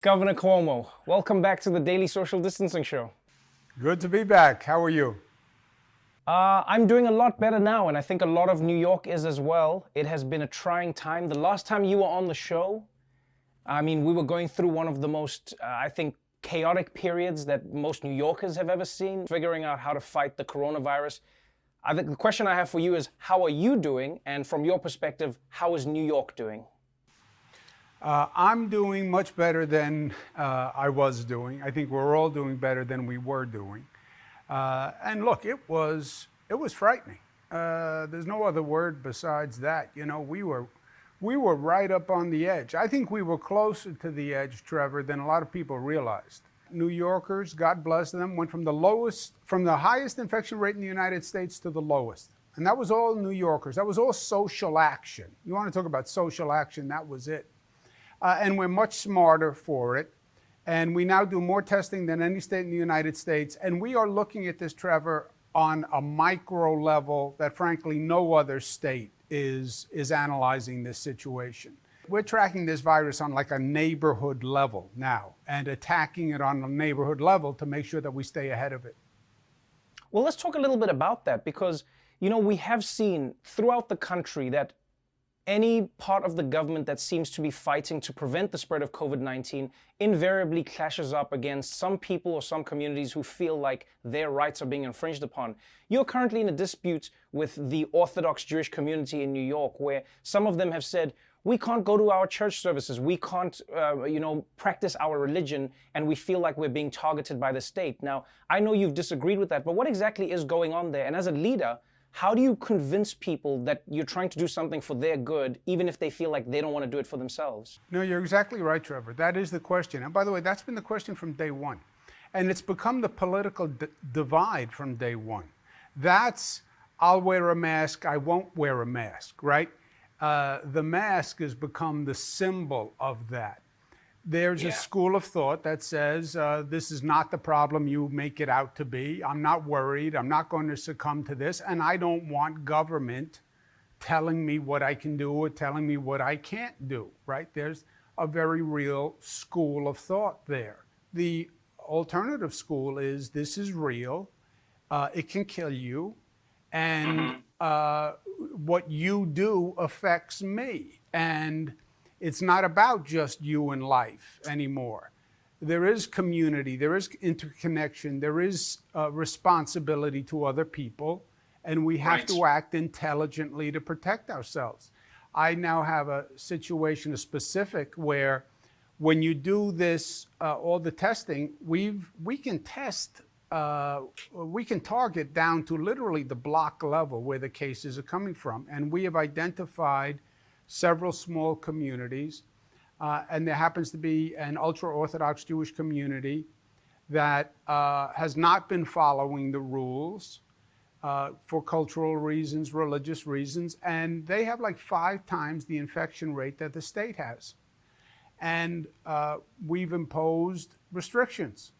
Governor Cuomo, welcome back to the Daily Social Distancing Show. Good to be back. How are you? I'm doing a lot better now, and I think a lot of New York is as well. It has been a trying time. The last time you were on the show, we were going through one of the most, chaotic periods that most New Yorkers have ever seen, figuring out how to fight the coronavirus. I think the question I have for you is, how are you doing? And from your perspective, how is New York doing? I'm doing much better than I was doing. I think we're all doing better than we were doing. And look, it was frightening. There's no other word besides that. You know, we were right up on the edge. I think we were closer to the edge, Trevor, than a lot of people realized. New Yorkers, God bless them, went from the highest infection rate in the United States to the lowest. And that was all New Yorkers. That was all social action. You want to talk about social action, that was it. And we're much smarter for it. And we now do more testing than any state in the United States. And we are looking at this, Trevor, on a micro level that, frankly, no other state is analyzing this situation. We're tracking this virus on like a neighborhood level now and attacking it on a neighborhood level to make sure that we stay ahead of it. Well, let's talk a little bit about that because, we have seen throughout the country that any part of the government that seems to be fighting to prevent the spread of COVID-19 invariably clashes up against some people or some communities who feel like their rights are being infringed upon. You're currently in a dispute with the Orthodox Jewish community in New York, where some of them have said, we can't go to our church services, we can't, practice our religion, and we feel like we're being targeted by the state. Now, I know you've disagreed with that, but what exactly is going on there? And as a leader, how do you convince people that you're trying to do something for their good, even if they feel like they don't want to do it for themselves? No, you're exactly right, Trevor. That is the question. And by the way, that's been the question from day one. And it's become the political divide from day one. That's, I'll wear a mask, I won't wear a mask, right? The mask has become the symbol of that. There's a school of thought that says this is not the problem you make it out to be. I'm not worried. I'm not going to succumb to this. And I don't want government telling me what I can do or telling me what I can't do, right? There's a very real school of thought there. The alternative school is this is real. It can kill you. And what you do affects me. And it's not about just you and life anymore. There is community, there is interconnection, there is responsibility to other people, and we have to act intelligently to protect ourselves. I now have a situation, a specific, where when you do this, all the testing, we can test, we can target down to literally the block level where the cases are coming from. And we have identified several small communities, and there happens to be an ultra-Orthodox Jewish community that has not been following the rules for cultural reasons, religious reasons, and they have like 5 times the infection rate that the state has. And we've imposed restrictions,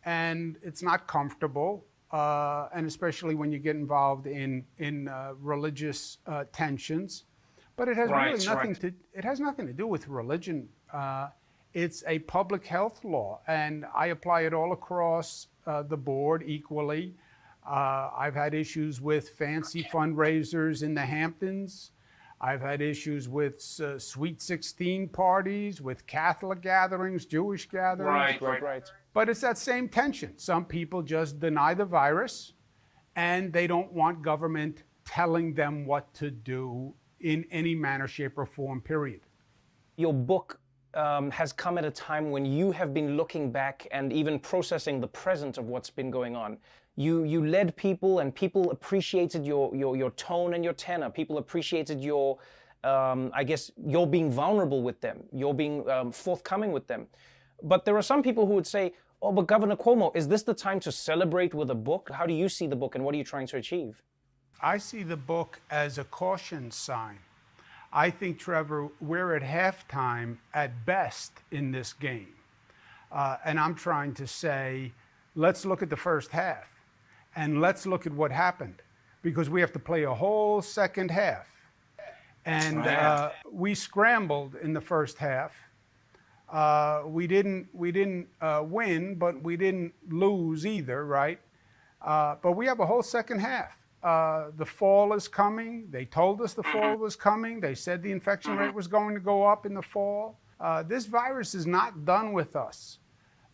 and it's not comfortable, and especially when you get involved in religious tensions. But it has really nothing to do with religion. It's a public health law, and I apply it all across the board equally. I've had issues with fancy fundraisers in the Hamptons. I've had issues with Sweet 16 parties, with Catholic gatherings, Jewish gatherings. Right. But it's that same tension. Some people just deny the virus, and they don't want government telling them what to do in any manner, shape, or form, period. Your book has come at a time when you have been looking back and even processing the present of what's been going on. You led people, and people appreciated your tone and your tenor. People appreciated your being vulnerable with them, your being forthcoming with them. But there are some people who would say, oh, but Governor Cuomo, is this the time to celebrate with a book? How do you see the book, and what are you trying to achieve? I see the book as a caution sign. I think, Trevor, we're at halftime at best in this game. And I'm trying to say, let's look at the first half and let's look at what happened, because we have to play a whole second half. And we scrambled in the first half. We didn't win, but we didn't lose either, right? But we have a whole second half. The fall is coming. They told us the fall was coming. They said the infection rate was going to go up in the fall. This virus is not done with us.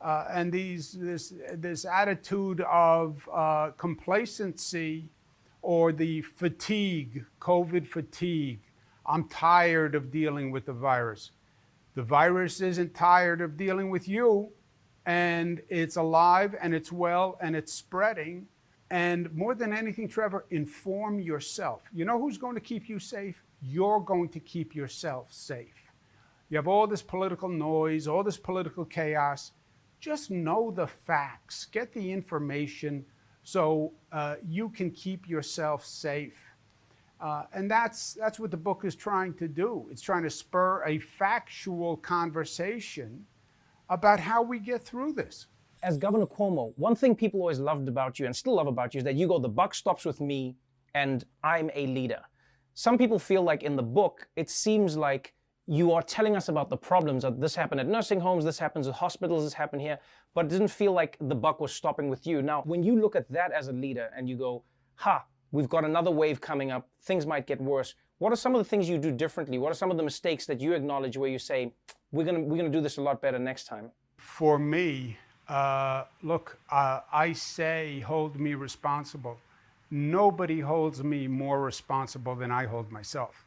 And this attitude of complacency or the fatigue, COVID fatigue. I'm tired of dealing with the virus. The virus isn't tired of dealing with you, and it's alive and it's well and it's spreading. And more than anything, Trevor, inform yourself. You know who's going to keep you safe? You're going to keep yourself safe. You have all this political noise, all this political chaos. Just know the facts, get the information so you can keep yourself safe. And that's what the book is trying to do. It's trying to spur a factual conversation about how we get through this. As Governor Cuomo, one thing people always loved about you and still love about you is that you go, the buck stops with me and I'm a leader. Some people feel like in the book, it seems like you are telling us about the problems that this happened at nursing homes, this happens at hospitals, this happened here, but it didn't feel like the buck was stopping with you. Now, when you look at that as a leader and you go, we've got another wave coming up, things might get worse. What are some of the things you do differently? What are some of the mistakes that you acknowledge where you say, we're gonna do this a lot better next time? For me, I say hold me responsible. Nobody holds me more responsible than I hold myself.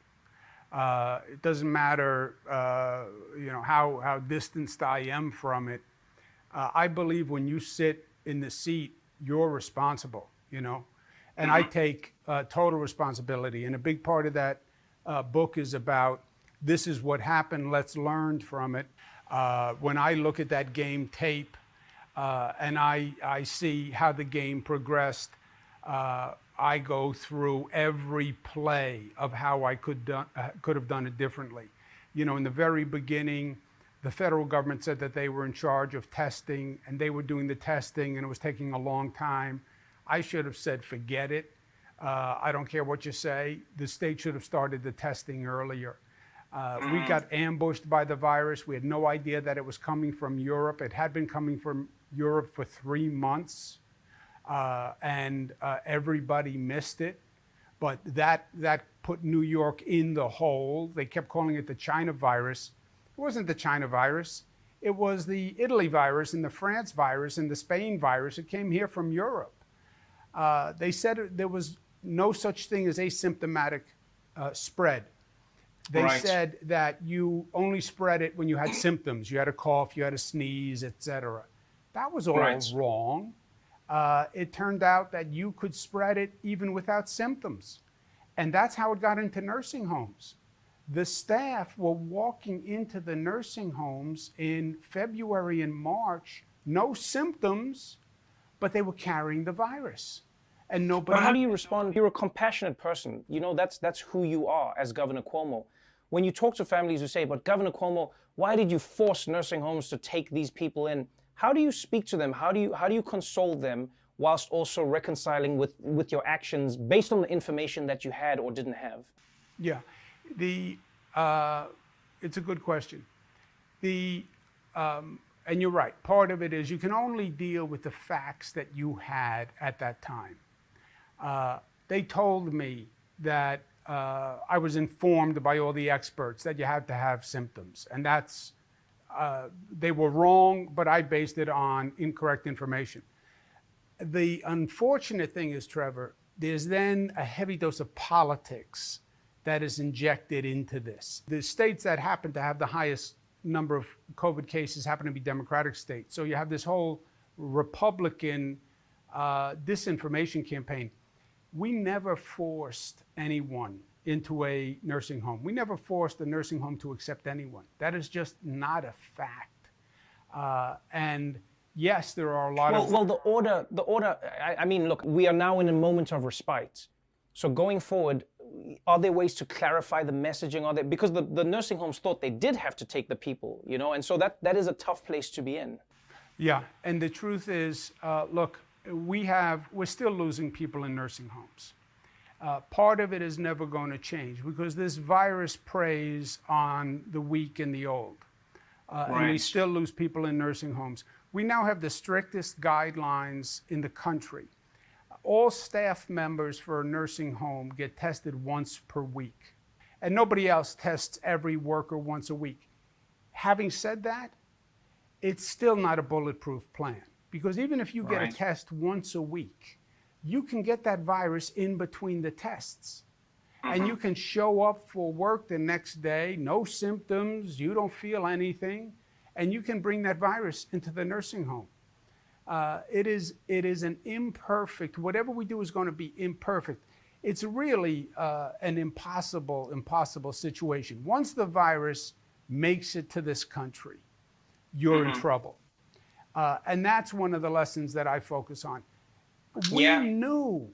It doesn't matter, how distanced I am from it. I believe when you sit in the seat, you're responsible, and I take total responsibility. And a big part of that book is about this is what happened. Let's learn from it. When I look at that game tape and I see how the game progressed, I go through every play of how I could have done it differently. In the very beginning, the federal government said that they were in charge of testing and they were doing the testing and it was taking a long time. I should have said, forget it. I don't care what you say. The state should have started the testing earlier. We got ambushed by the virus. We had no idea that it was coming from Europe. It had been coming from Europe for 3 months. And everybody missed it. But that put New York in the hole. They kept calling it the China virus. It wasn't the China virus. It was the Italy virus and the France virus and the Spain virus. It came here from Europe. They said there was no such thing as asymptomatic spread. They said that you only spread it when you had symptoms. You had a cough, you had a sneeze, etc. That was all wrong. It turned out that you could spread it even without symptoms. And that's how it got into nursing homes. The staff were walking into the nursing homes in February and March, no symptoms, but they were carrying the virus. And nobody. But how do you respond? You're a compassionate person. That's who you are as Governor Cuomo. When you talk to families who say, but Governor Cuomo, why did you force nursing homes to take these people in? How do you speak to them? How do you console them whilst also reconciling with your actions based on the information that you had or didn't have? Yeah, it's a good question. And you're right. Part of it is you can only deal with the facts that you had at that time. They told me that I was informed by all the experts that you had to have symptoms, and that's. They were wrong, but I based it on incorrect information. The unfortunate thing is, Trevor, there's then a heavy dose of politics that is injected into this. The states that happen to have the highest number of COVID cases happen to be Democratic states. So you have this whole Republican disinformation campaign. We never forced anyone into a nursing home. We never forced a nursing home to accept anyone. That is just not a fact. And yes, there are a lot of... Well, the order, I mean, look, we are now in a moment of respite. So going forward, are there ways to clarify the messaging? Because the nursing homes thought they did have to take the people, and so that is a tough place to be in. Yeah, and the truth is, look, we're still losing people in nursing homes. Part of it is never going to change because this virus preys on the weak and the old. and we Right. still lose people in nursing homes. We now have the strictest guidelines in the country. All staff members for a nursing home get tested once per week, and nobody else tests every worker once a week. Having said that, it's still not a bulletproof plan, because even if you get a Right. test once a week, you can get that virus in between the tests. And you can show up for work the next day, no symptoms, you don't feel anything, and you can bring that virus into the nursing home. It is an imperfect, whatever we do is going to be imperfect. It's really an impossible situation. Once the virus makes it to this country, you're in trouble. And that's one of the lessons that I focus on. We Yeah. knew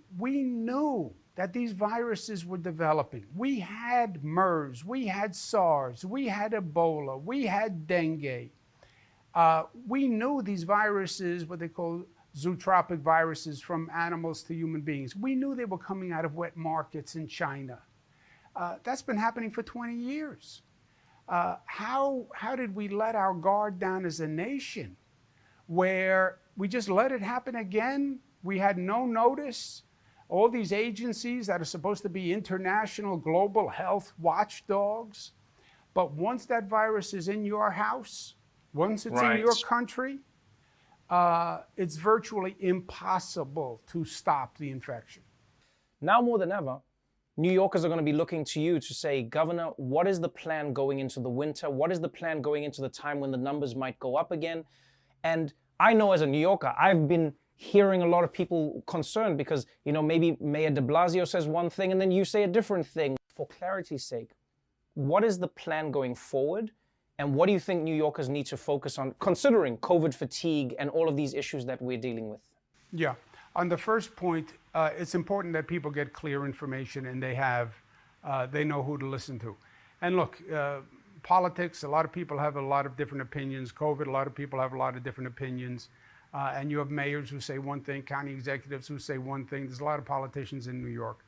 that these viruses were developing. We had MERS, we had SARS, we had Ebola, we had dengue. We knew these viruses, what they call zootropic viruses, from animals to human beings. We knew they were coming out of wet markets in China. That's been happening for 20 years. How did we let our guard down as a nation, where we just let it happen again? We had no notice. All these agencies that are supposed to be international global health watchdogs, but once that virus is in your house, once it's in your Right. country, it's virtually impossible to stop the infection. Now more than ever, New Yorkers are going to be looking to you to say, Governor, what is the plan going into the winter? What is the plan going into the time when the numbers might go up again? And I know as a New Yorker, I've been hearing a lot of people concerned because, maybe Mayor de Blasio says one thing and then you say a different thing. For clarity's sake, what is the plan going forward? And what do you think New Yorkers need to focus on, considering COVID fatigue and all of these issues that we're dealing with? Yeah. On the first point, it's important that people get clear information and they know who to listen to. And look, politics, a lot of people have a lot of different opinions. COVID, a lot of people have a lot of different opinions. And you have mayors who say one thing, county executives who say one thing. There's a lot of politicians in New York.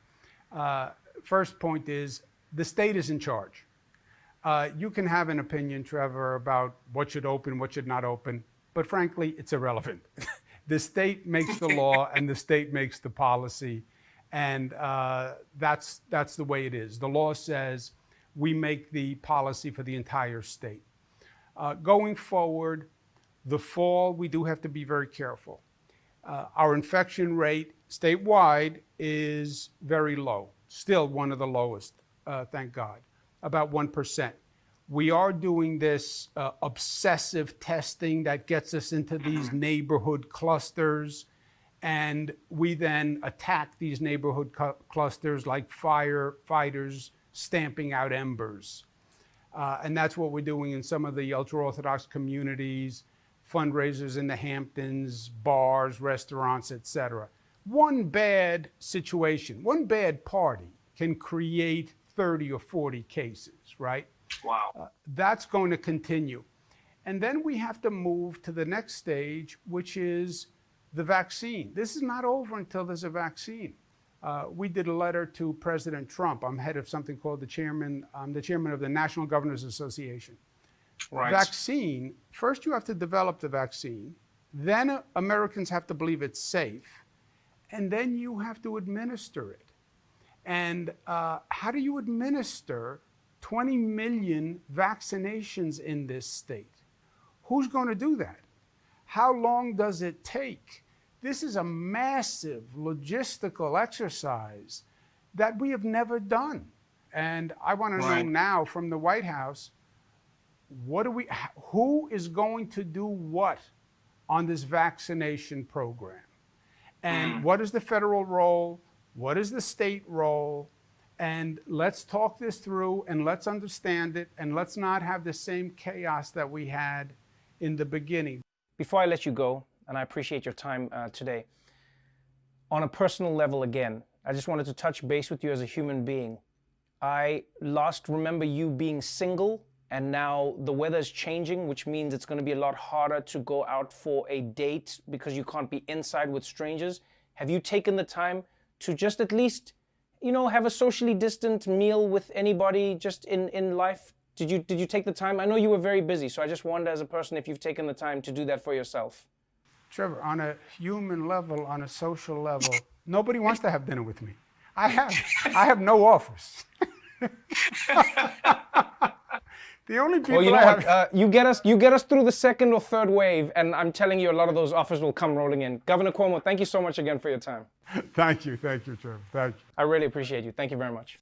First point is the state is in charge. You can have an opinion, Trevor, about what should open, what should not open, but frankly, it's irrelevant. The state makes the law and the state makes the policy, and that's the way it is. The law says we make the policy for the entire state. Going forward, the fall, we do have to be very careful. Our infection rate statewide is very low, still one of the lowest, thank God, about 1%. We are doing this obsessive testing that gets us into these neighborhood clusters, and we then attack these neighborhood clusters like firefighters stamping out embers. And that's what we're doing in some of the ultra-Orthodox communities, fundraisers in the Hamptons, bars, restaurants, etc. One bad situation, one bad party can create 30 or 40 cases, right? Wow. That's going to continue. And then we have to move to the next stage, which is the vaccine. This is not over until there's a vaccine. We did a letter to President Trump. I'm head of something called I'm the chairman of the National Governors Association. Right. Vaccine, first you have to develop the vaccine, then Americans have to believe it's safe, and then you have to administer it. And how do you administer 20 million vaccinations in this state? Who's going to do that? How long does it take? This is a massive logistical exercise that we have never done. And I want to know now from the White House, who is going to do what on this vaccination program? And what is the federal role? What is the state role? And let's talk this through and let's understand it, and let's not have the same chaos that we had in the beginning. Before I let you go, and I appreciate your time today, on a personal level again, I just wanted to touch base with you as a human being. I last remember you being single, and now the weather's changing, which means it's going to be a lot harder to go out for a date because you can't be inside with strangers. Have you taken the time to just at least, have a socially distant meal with anybody just in life Did you take the time? I know you were very busy, so I just wonder as a person if you've taken the time to do that for yourself. Trevor, on a human level, on a social level, nobody wants to have dinner with me. I have no offers. The only people Well, you know I have... what? You get us through the second or third wave, and I'm telling you, a lot of those offers will come rolling in. Governor Cuomo, thank you so much again for your time. Thank you, Trevor. Thank you. I really appreciate you. Thank you very much.